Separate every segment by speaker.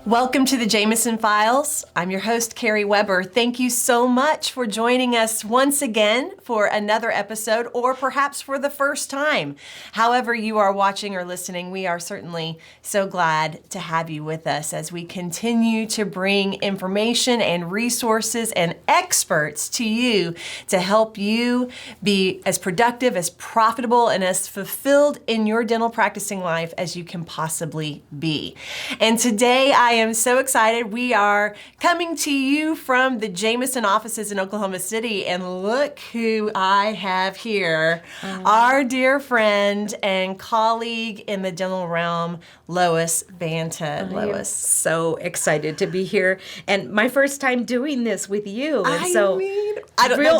Speaker 1: Welcome to the Jameson Files. I'm your host, Carrie Weber. Thank you so much for joining us once again for another episode, or perhaps for the first time. However you are watching or listening, we are certainly so glad to have you with us as we continue to bring information and resources and experts to you to help you be as productive, as profitable, and as fulfilled in your dental practicing life as you can possibly be. And today I am so excited. We are coming to you from the Jameson offices in Oklahoma City, and look who I have here. Our dear friend and colleague in the dental realm, Lois Banta. Lois.
Speaker 2: So excited to be here, and my first time doing this with you. And a real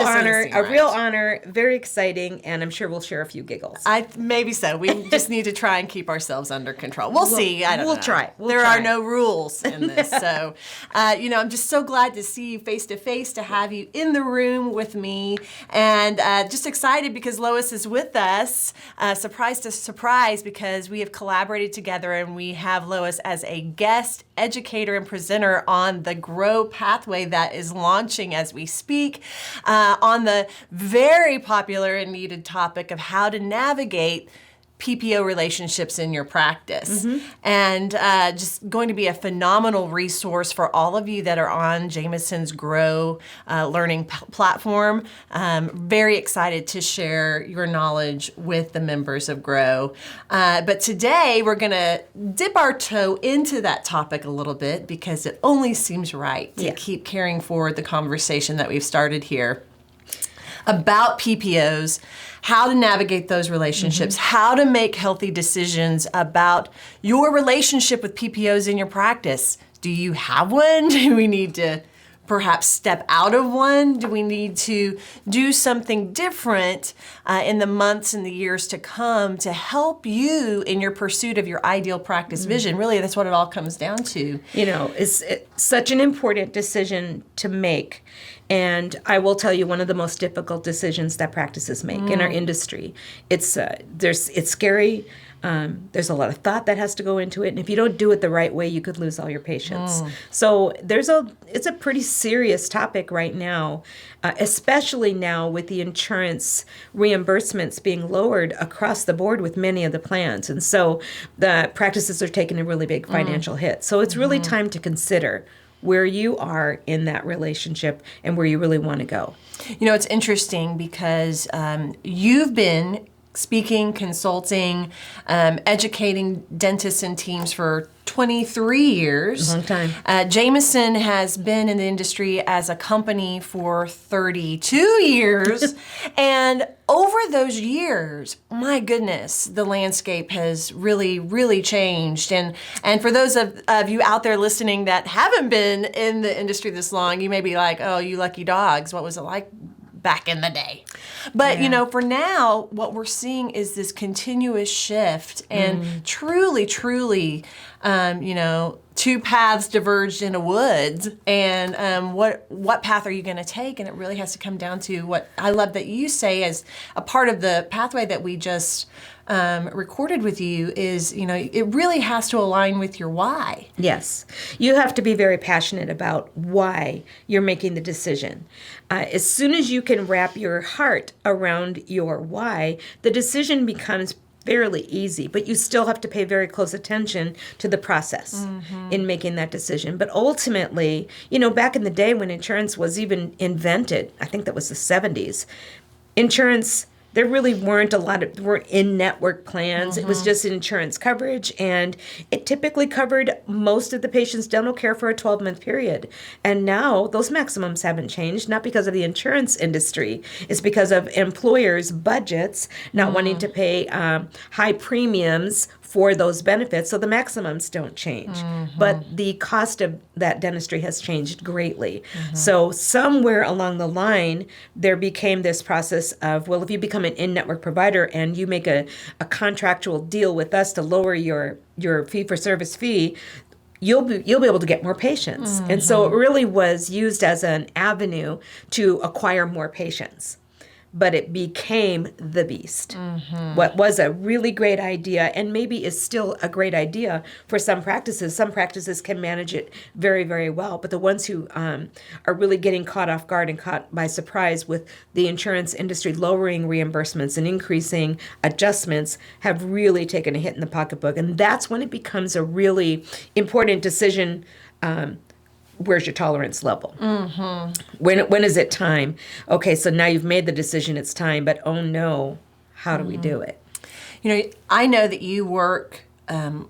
Speaker 2: honor, very exciting, and I'm sure we'll share a few giggles.
Speaker 1: Maybe so. We just need to try and keep ourselves under control. We'll see. I don't know.
Speaker 2: We'll try.
Speaker 1: There are no rules in this. So, I'm just so glad to see you face to face, to have you in the room with me, and just excited because Lois is with us. Surprise to surprise, because we have collaborated together and we have Lois as a guest educator and presenter on the Grow Pathway that is launching as we speak, on the very popular and needed topic of how to navigate PPO relationships in your practice. And just going to be a phenomenal resource for all of you that are on Jameson's Grow learning platform. Very excited to share your knowledge with the members of Grow. But today we're going to dip our toe into that topic a little bit because it only seems right to keep carrying forward the conversation that we've started here about PPOs, how to navigate those relationships, how to make healthy decisions about your relationship with PPOs in your practice. Do you have one? Do we need to perhaps step out of one? Do we need to do something different in the months and the years to come to help you in your pursuit of your ideal practice vision? Really, that's what it all comes down to.
Speaker 2: It's such an important decision to make. And I will tell you, one of the most difficult decisions that practices make in our industry. It's scary. There's a lot of thought that has to go into it, and if you don't do it the right way, you could lose all your patients. So it's a pretty serious topic right now, especially now with the insurance reimbursements being lowered across the board with many of the plans, and so the practices are taking a really big financial hit. So it's really time to consider where you are in that relationship and where you really want to go.
Speaker 1: It's interesting because you've been speaking, consulting, educating dentists and teams for 23 years.
Speaker 2: Long time.
Speaker 1: Jameson has been in the industry as a company for 32 years. And over those years, my goodness, the landscape has really, really changed. And for those of you out there listening that haven't been in the industry this long, you may be like, oh, you lucky dogs, what was it like back in the day? But, for now, what we're seeing is this continuous shift, and truly, two paths diverged in a woods, and what path are you going to take? And it really has to come down to what I love that you say as a part of the pathway that we just recorded with you is, it really has to align with your why.
Speaker 2: Yes. You have to be very passionate about why you're making the decision. As soon as you can wrap your heart around your why, the decision becomes fairly easy, but you still have to pay very close attention to the process in making that decision. But ultimately, back in the day when insurance was even invented, I think that was the 70s, insurance, there really weren't were in-network plans. It was just insurance coverage, and it typically covered most of the patient's dental care for a 12-month period. And now those maximums haven't changed, not because of the insurance industry. It's because of employers' budgets not wanting to pay high premiums for those benefits, so the maximums don't change. But the cost of that dentistry has changed greatly. So somewhere along the line, there became this process of, well, if you become an in-network provider and you make a contractual deal with us to lower your fee-for-service fee, you'll be able to get more patients. And so it really was used as an avenue to acquire more patients. but it became the beast. What was a really great idea, and maybe is still a great idea for some practices can manage it very, very well. But the ones who are really getting caught off guard and caught by surprise with the insurance industry lowering reimbursements and increasing adjustments have really taken a hit in the pocketbook. And that's when it becomes a really important decision. Where's your tolerance level? When is it time? Okay, so now you've made the decision, it's time, but oh no, how do we do it?
Speaker 1: You know, I know that you work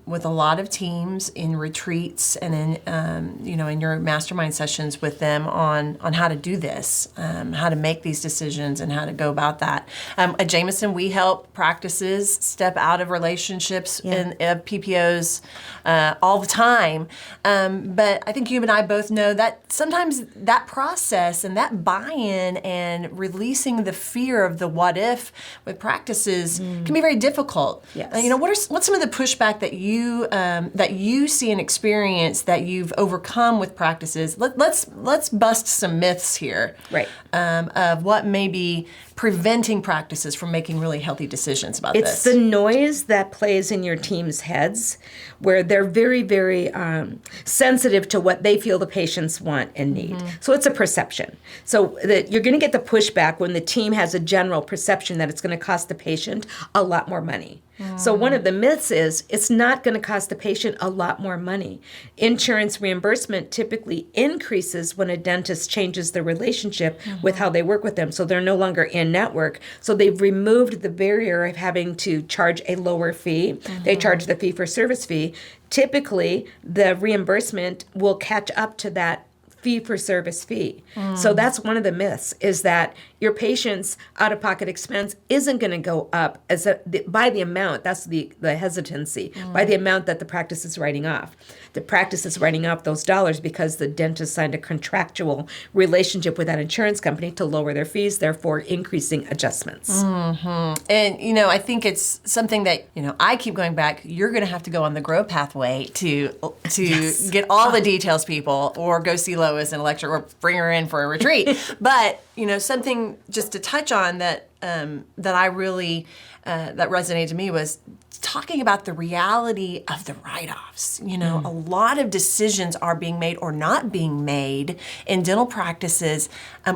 Speaker 1: with a lot of teams in retreats and in, in your mastermind sessions with them on how to do this, how to make these decisions and how to go about that. At Jameson, we help practices step out of relationships in PPOs all the time. But I think you and I both know that sometimes that process and that buy-in and releasing the fear of the what if with practices can be very difficult.
Speaker 2: Yes.
Speaker 1: What's some of the pushback that you see and experience that you've overcome with practices? Let's bust some myths here,
Speaker 2: right?
Speaker 1: Of what may be preventing practices from making really healthy decisions about this.
Speaker 2: It's the noise that plays in your team's heads, where they're very, very sensitive to what they feel the patients want and need. So it's a perception. So that you're going to get the pushback when the team has a general perception that it's going to cost the patient a lot more money. So one of the myths is it's not going to cost the patient a lot more money. Insurance reimbursement typically increases when a dentist changes the relationship with how they work with them. So they're no longer in network. So they've removed the barrier of having to charge a lower fee. They charge the fee for service fee. Typically, the reimbursement will catch up to that fee-for-service fee. So that's one of the myths, is that your patient's out-of-pocket expense isn't going to go up by the amount. That's the hesitancy, by the amount that the practice is writing off. The practice is writing off those dollars because the dentist signed a contractual relationship with that insurance company to lower their fees, therefore increasing adjustments.
Speaker 1: And, I think it's something that, I keep going back. You're going to have to go on the grow pathway to get all the details, people, or go see Lois in a lecture or bring her in for a retreat. But, something just to touch on that I really, that resonated to me was talking about the reality of the write-offs. A lot of decisions are being made or not being made in dental practices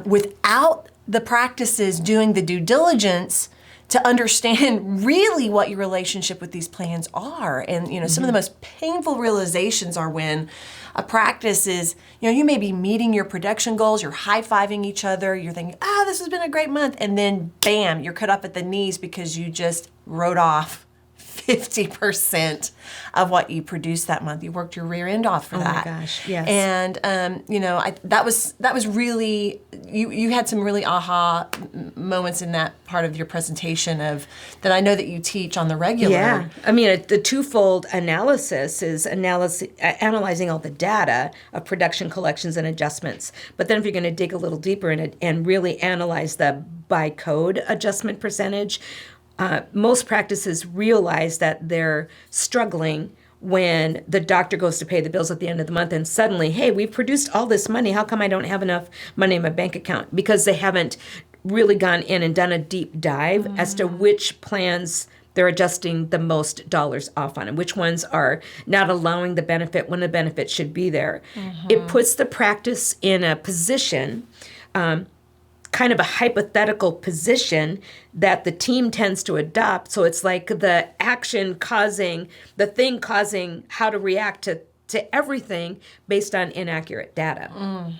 Speaker 1: without the practices doing the due diligence to understand really what your relationship with these plans are. And, some of the most painful realizations are when a practice is, you may be meeting your production goals, you're high-fiving each other, you're thinking, this has been a great month, and then bam, you're cut up at the knees because you just wrote off 50% of what you produced that month. You worked your rear end off for that.
Speaker 2: Oh my gosh, yes.
Speaker 1: And that was really, you had some really aha moments in that part of your presentation that I know that you teach on the regular.
Speaker 2: Yeah, I mean, the twofold analysis is analyzing all the data of production collections and adjustments. But then if you're going to dig a little deeper in it and really analyze the by code adjustment percentage, most practices realize that they're struggling when the doctor goes to pay the bills at the end of the month and suddenly, hey, we've produced all this money. How come I don't have enough money in my bank account? Because they haven't really gone in and done a deep dive as to which plans they're adjusting the most dollars off on and which ones are not allowing the benefit when the benefit should be there. It puts the practice in a position, kind of a hypothetical position that the team tends to adopt. So it's like the action causing, the thing causing how to react to everything based on inaccurate data.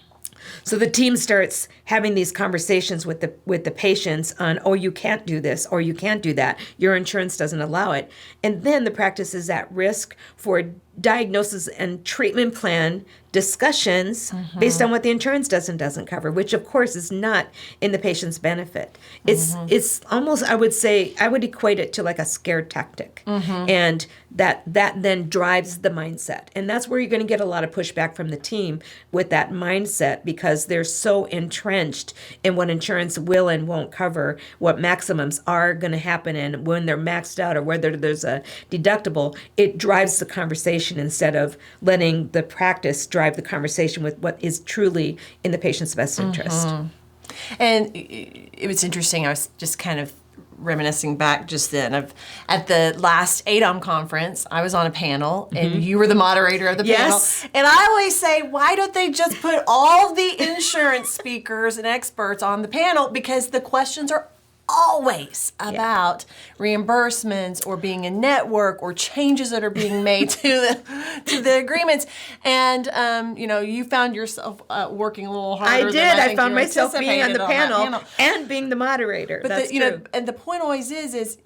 Speaker 2: So the team starts having these conversations with the patients on, oh, you can't do this or you can't do that. Your insurance doesn't allow it. And then the practice is at risk for diagnosis and treatment plan discussions based on what the insurance does and doesn't cover, which of course is not in the patient's benefit. It's almost, I would equate it to like a scare tactic. And that then drives the mindset. And that's where you're going to get a lot of pushback from the team with that mindset, because they're so entrenched in what insurance will and won't cover, what maximums are going to happen, and when they're maxed out or whether there's a deductible. It drives the conversation instead of letting the practice drive the conversation with what is truly in the patient's best interest.
Speaker 1: And it was interesting. I was just kind of reminiscing back just then of at the last ADOM conference, I was on a panel and you were the moderator of the panel. And I always say, why don't they just put all the insurance speakers and experts on the panel? Because the questions are always about reimbursements or being in network or changes that are being made to the agreements. And you found yourself working a little harder.
Speaker 2: I did.
Speaker 1: Than
Speaker 2: I found myself being on the
Speaker 1: that
Speaker 2: panel and being the moderator.
Speaker 1: But
Speaker 2: That's true.
Speaker 1: and the point always is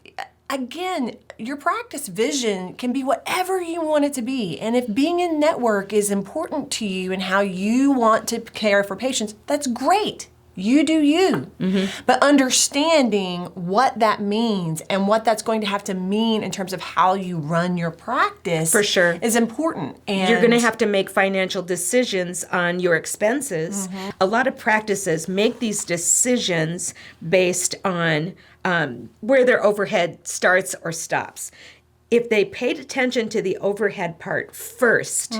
Speaker 1: again, your practice vision can be whatever you want it to be. And if being in network is important to you and how you want to care for patients, that's great. You do you. But understanding what that means and what that's going to have to mean in terms of how you run your practice
Speaker 2: For sure.
Speaker 1: is important. And
Speaker 2: you're going to have to make financial decisions on your expenses. A lot of practices make these decisions based on where their overhead starts or stops. If they paid attention to the overhead part first,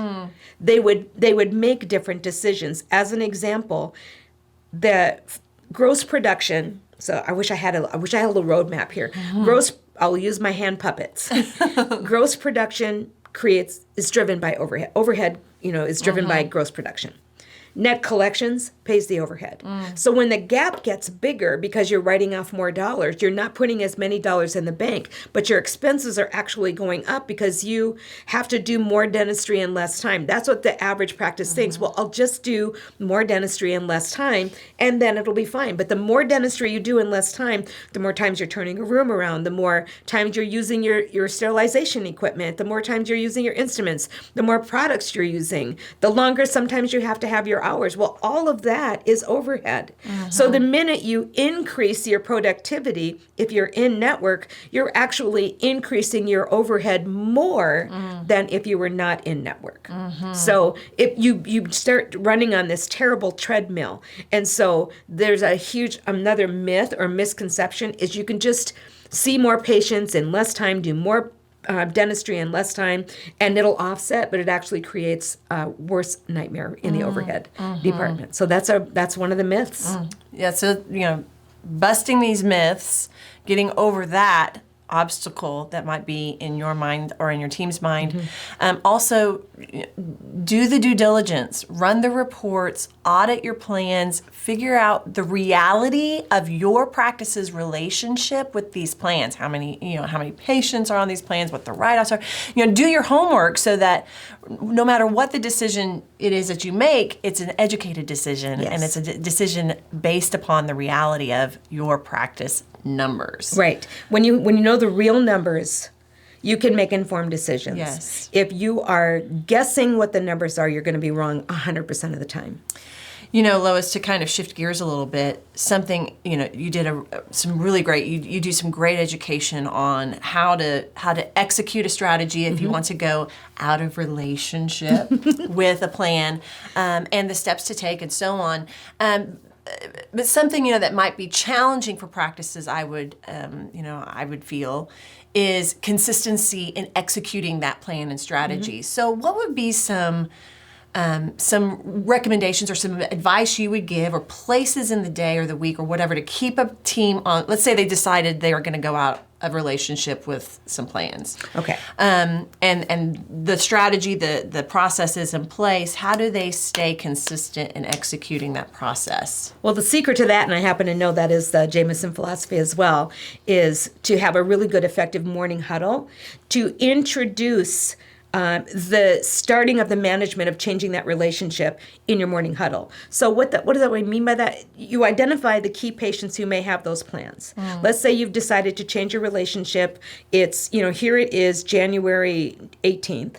Speaker 2: they would make different decisions. As an example, the gross production. So I wish I had a little roadmap here. I'll use my hand puppets. Gross production is driven by overhead. Overhead, is driven by gross production. Net collections pays the overhead. So when the gap gets bigger because you're writing off more dollars, you're not putting as many dollars in the bank, but your expenses are actually going up because you have to do more dentistry in less time. That's what the average practice thinks. Well, I'll just do more dentistry in less time and then it'll be fine. But the more dentistry you do in less time, the more times you're turning a room around, the more times you're using your sterilization equipment, the more times you're using your instruments, the more products you're using, the longer sometimes you have to have your hours. Well, all of that is overhead. So the minute you increase your productivity, if you're in network, you're actually increasing your overhead more than if you were not in network. So if you start running on this terrible treadmill. And so there's another myth or misconception is you can just see more patients in less time, do more dentistry in less time, and it'll offset, but it actually creates a worse nightmare in the overhead department. So that's one of the myths.
Speaker 1: Yeah, so, busting these myths, getting over that obstacle that might be in your mind or in your team's mind. Also, do the due diligence, run the reports, audit your plans, figure out the reality of your practice's relationship with these plans. How many patients are on these plans, what the write-offs are. Do your homework so that no matter what the decision it is that you make, it's an educated decision and it's a decision based upon the reality of your practice numbers.
Speaker 2: Right. When you know the real numbers, you can make informed decisions.
Speaker 1: Yes.
Speaker 2: If you are guessing what the numbers are, you're going to be wrong 100% of the time.
Speaker 1: Lois, to kind of shift gears a little bit, something, you did some really great, you do some great education on how to execute a strategy if you want to go out of relationship with a plan, and the steps to take and so on. But something, that might be challenging for practices, I would feel, is consistency in executing that plan and strategy. So what would be some recommendations or some advice you would give, or places in the day or the week or whatever, to keep a team on? Let's say they decided they are going to go out of relationship with some plans.
Speaker 2: Okay.
Speaker 1: And the strategy, the process is in place. How do they stay consistent in executing that process?
Speaker 2: Well, the secret to that, and I happen to know that is the Jameson philosophy as well, is to have a really good, effective morning huddle to introduce the starting of the management of changing that relationship in your morning huddle. So what does that mean by that? You identify the key patients who may have those plans. Let's say you've decided to change your relationship. It's, here it is January 18th,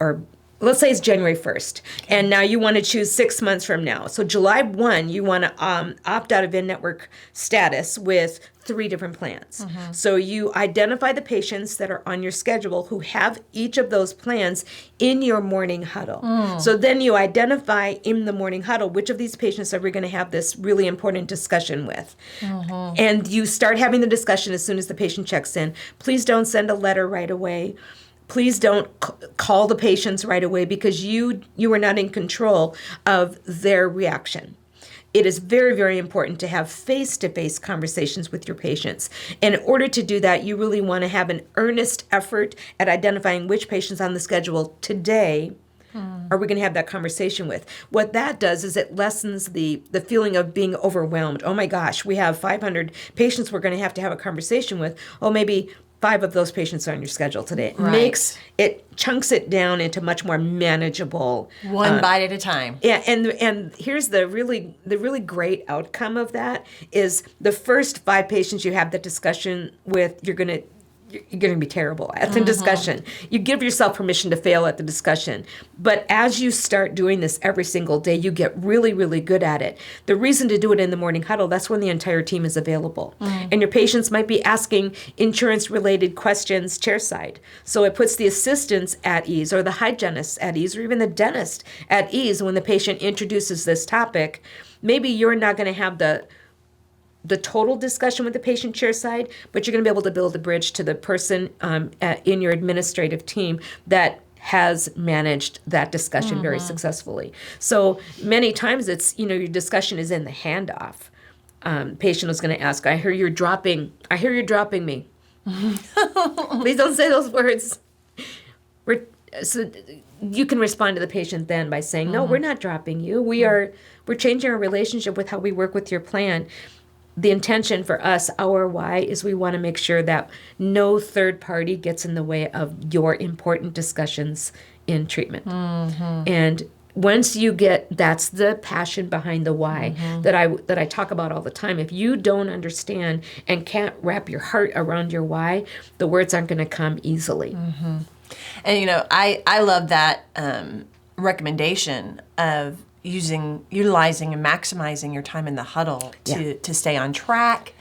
Speaker 2: or let's say it's January 1st, and now you want to choose 6 months from now. So July 1, you want to opt out of in-network status with 3 different plans. So you identify the patients that are on your schedule who have each of those plans in your morning huddle. So then you identify in the morning huddle which of these patients are we going to have this really important discussion with. And you start having the discussion as soon as the patient checks in. Please don't send a letter right away. Please don't call the patients right away because you are not in control of their reaction. it is very, very important to have face-to-face conversations with your patients. And in order to do that, you really want to have an earnest effort at identifying which patients on the schedule today are we going to have that conversation with. What that does is it lessens the feeling of being overwhelmed. Oh my gosh, we have 500 patients we're going to have a conversation with. Oh, maybe 5 of those patients are on your schedule today. It chunks it down into much more manageable.
Speaker 1: One bite at a time.
Speaker 2: Yeah, and here's the really great outcome of that is the first 5 patients you have the discussion with, you're going to be terrible at the discussion. You give yourself permission to fail at the discussion. But as you start doing this every single day, you get really, really good at it. The reason to do it in the morning huddle, that's when the entire team is available. And your patients might be asking insurance-related questions chairside. So it puts the assistants at ease, or the hygienist at ease, or even the dentist at ease when the patient introduces this topic. Maybe you're not going to have the total discussion with the patient chair side, but you're going to be able to build a bridge to the person in your administrative team that has managed that discussion very successfully. So many times it's, your discussion is in the handoff. Patient is going to ask, I hear you're dropping me. Please don't say those words. So you can respond to the patient then by saying, no, we're not dropping you. We're changing our relationship with how we work with your plan. The intention for us, our why, is we want to make sure that no third party gets in the way of your important discussions in treatment. And once you that's the passion behind the why that I talk about all the time. If you don't understand and can't wrap your heart around your why, the words aren't going to come easily.
Speaker 1: And I love that recommendation of utilizing and maximizing your time in the huddle to stay on track,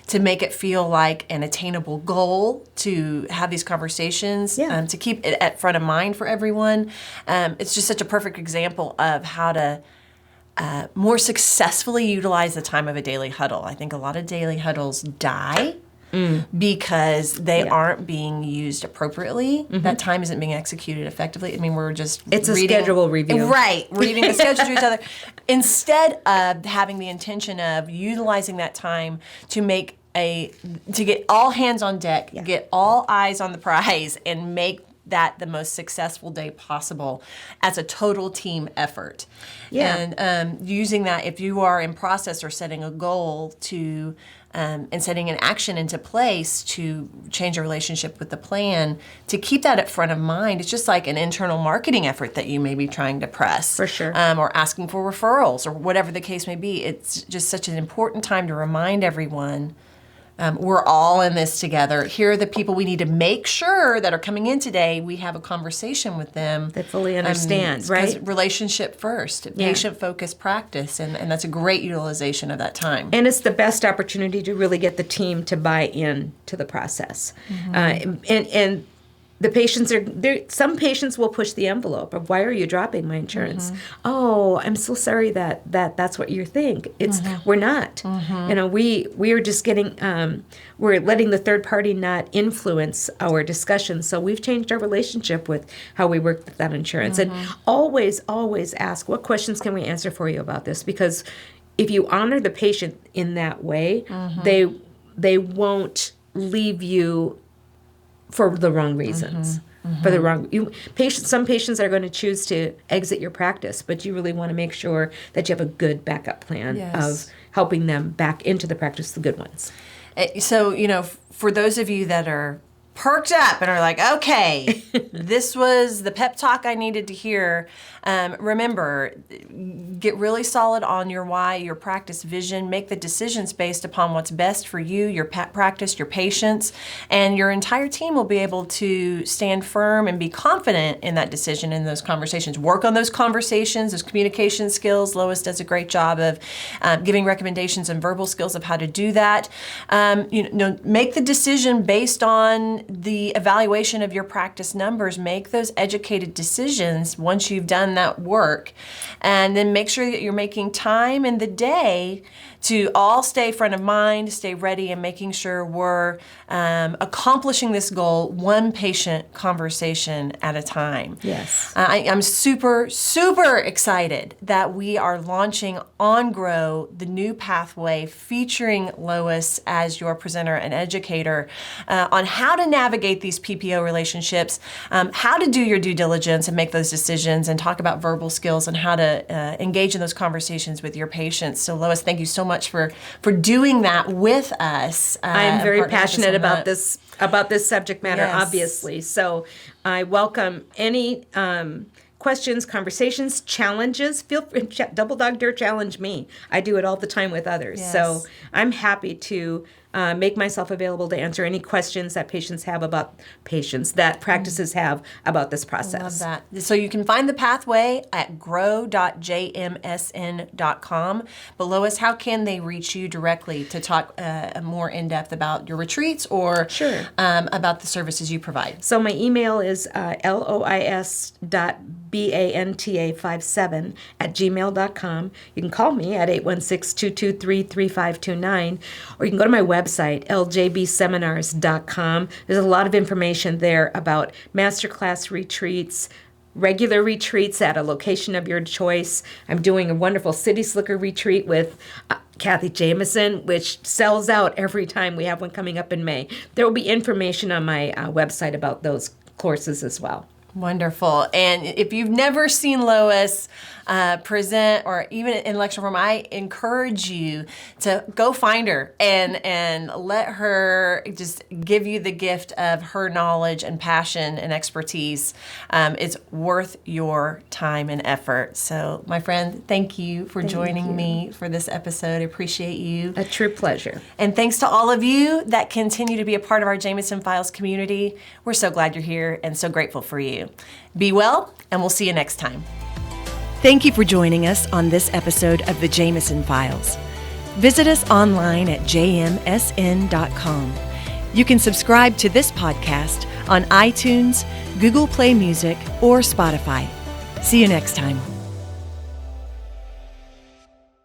Speaker 1: to make it feel like an attainable goal, to have these conversations, to keep it at front of mind for everyone. It's just such a perfect example of how to more successfully utilize the time of a daily huddle. I think a lot of daily huddles die because they aren't being used appropriately. That time isn't being executed effectively. I mean, we're just
Speaker 2: It's a schedule review.
Speaker 1: Right, reading the schedule to each other. Instead of having the intention of utilizing that time to get all hands on deck, get all eyes on the prize, and make that the most successful day possible as a total team effort. And using that, if you are in process or setting a goal to and setting an action into place to change your relationship with the plan, to keep that at front of mind. It's just like an internal marketing effort that you may be trying to press.
Speaker 2: For sure.
Speaker 1: Or asking for referrals or whatever the case may be. It's just such an important time to remind everyone we're all in this together. Here are the people we need to make sure that are coming in today. We have a conversation with them.
Speaker 2: That fully understand, right?
Speaker 1: Relationship first, patient-focused practice, and that's a great utilization of that time.
Speaker 2: And it's the best opportunity to really get the team to buy in to the process. And the patients some patients will push the envelope of, why are you dropping my insurance? Oh, I'm so sorry that's what you think. We're not. We are just getting, we're letting the third party not influence our discussion. So we've changed our relationship with how we work with that insurance. And always, always ask, what questions can we answer for you about this? Because if you honor the patient in that way, they won't leave you for the wrong reasons. For the wrong some patients are going to choose to exit your practice, but you really want to make sure that you have a good backup plan of helping them back into the practice, the good ones.
Speaker 1: So, for those of you that are perked up and are like, okay, this was the pep talk I needed to hear. Remember, get really solid on your why, your practice vision, make the decisions based upon what's best for you, your practice, your patients, and your entire team will be able to stand firm and be confident in that decision in those conversations. Work on those conversations, those communication skills. Lois does a great job of giving recommendations and verbal skills of how to do that. Make the decision based on the evaluation of your practice numbers, make those educated decisions once you've done that work. And then make sure that you're making time in the day to all stay front of mind, stay ready, and making sure we're accomplishing this goal one patient conversation at a time.
Speaker 2: Yes.
Speaker 1: I'm super, super excited that we are launching On Grow, the new pathway featuring Lois as your presenter and educator on how to navigate these PPO relationships, how to do your due diligence and make those decisions, and talk about verbal skills and how to engage in those conversations with your patients. So Lois, thank you so much for doing that with us.
Speaker 2: I'm very passionate about this subject matter,
Speaker 1: Yes.
Speaker 2: obviously. So I welcome any questions, conversations, challenges. Feel free, double dog dare challenge me. I do it all the time with others.
Speaker 1: Yes.
Speaker 2: So I'm happy to make myself available to answer any questions that patients have about patients, that practices have about this process.
Speaker 1: Love that. So you can find the pathway at grow.jmsn.com. But Lois, how can they reach you directly to talk more in depth about your retreats or
Speaker 2: Sure.
Speaker 1: About the services you provide?
Speaker 2: So my email is lois.banta57@gmail.com. You can call me at 816-223-3529, or you can go to my website, ljbseminars.com. There's a lot of information there about masterclass retreats, regular retreats at a location of your choice. I'm doing a wonderful City Slicker retreat with Kathy Jameson, which sells out every time we have one coming up in May. There will be information on my website about those courses as well.
Speaker 1: Wonderful. And if you've never seen Lois present or even in lecture form, I encourage you to go find her and let her just give you the gift of her knowledge and passion and expertise. It's worth your time and effort. So, my friend, thank you for joining me for this episode. I appreciate you.
Speaker 2: A true pleasure.
Speaker 1: And thanks to all of you that continue to be a part of our Jameson Files community. We're so glad you're here and so grateful for you. Be well, and we'll see you next time. Thank you for joining us on this episode of the Jameson Files. Visit us online at jmsn.com. You can subscribe to this podcast on iTunes, Google Play Music, or Spotify. See you next time.